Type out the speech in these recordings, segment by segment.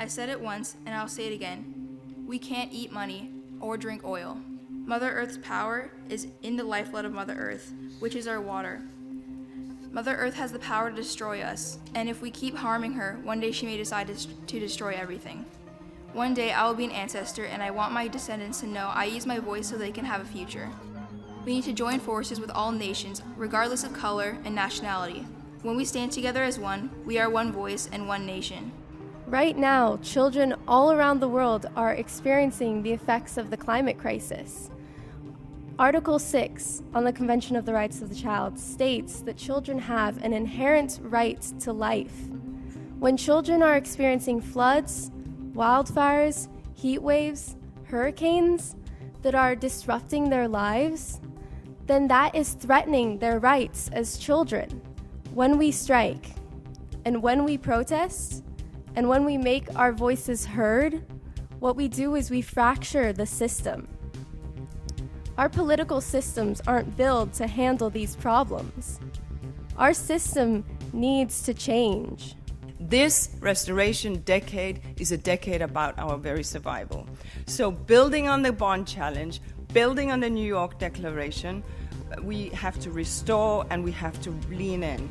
I said it once, and I'll say it again. We can't eat money or drink oil. Mother Earth's power is in the lifeblood of Mother Earth, which is our water. Mother Earth has the power to destroy us, and if we keep harming her, one day she may decide to destroy everything. One day I will be an ancestor, and I want my descendants to know I use my voice so they can have a future. We need to join forces with all nations, regardless of color and nationality. When we stand together as one, we are one voice and one nation. Right now, children all around the world are experiencing the effects of the climate crisis. Article 6 on the Convention of the Rights of the Child states that children have an inherent right to life. When children are experiencing floods, wildfires, heat waves, hurricanes that are disrupting their lives, then that is threatening their rights as children. When we strike, and when we protest, and when we make our voices heard, what we do is we fracture the system. Our political systems aren't built to handle these problems. Our system needs to change. This restoration decade is a decade about our very survival. So building on the Bonn Challenge, building on the New York Declaration, we have to restore and we have to lean in.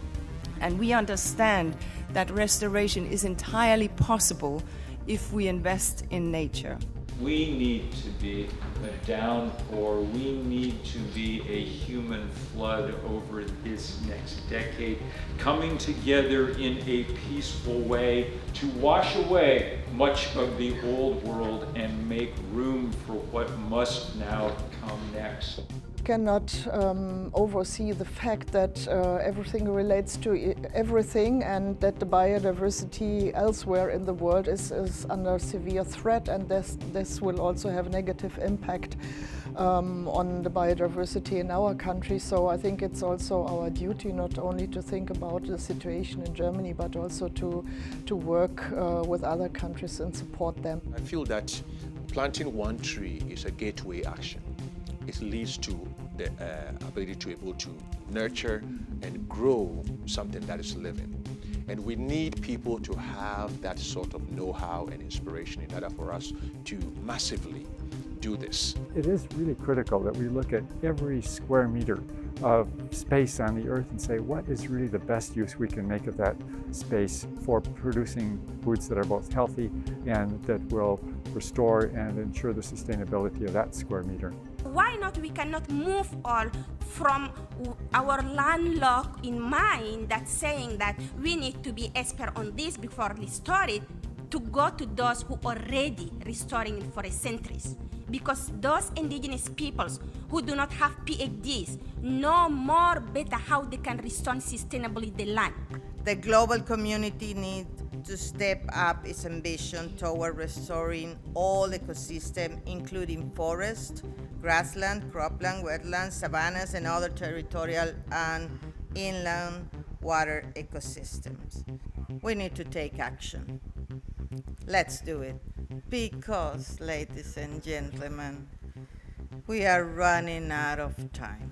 And we understand that restoration is entirely possible if we invest in nature. We need to be a downpour. We need to be a human flood over this next decade, coming together in a peaceful way to wash away much of the old world and make room for what must now come next. Cannot oversee the fact that everything relates to everything and that the biodiversity elsewhere in the world is under severe threat, and this will also have a negative impact on the biodiversity in our country. So I think it's also our duty not only to think about the situation in Germany, but also to work with other countries and support them. I feel that planting one tree is a gateway action. It leads to the ability to be able to nurture and grow something that is living. And we need people to have that sort of know-how and inspiration in order for us to massively do this. It is really critical that we look at every square meter of space on the earth and say, what is really the best use we can make of that space for producing foods that are both healthy and that will restore and ensure the sustainability of that square meter. Why not we cannot move on from our landlocked in mind that's saying that we need to be expert on this before restore it, to go to those who already restoring it for centuries. Because those indigenous peoples who do not have PhDs know more better how they can restore sustainably the land. The global community needs to step up its ambition toward restoring all ecosystems, including forest, grassland, cropland, wetlands, savannas, and other territorial and inland water ecosystems. We need to take action. Let's do it. Because, ladies and gentlemen, we are running out of time.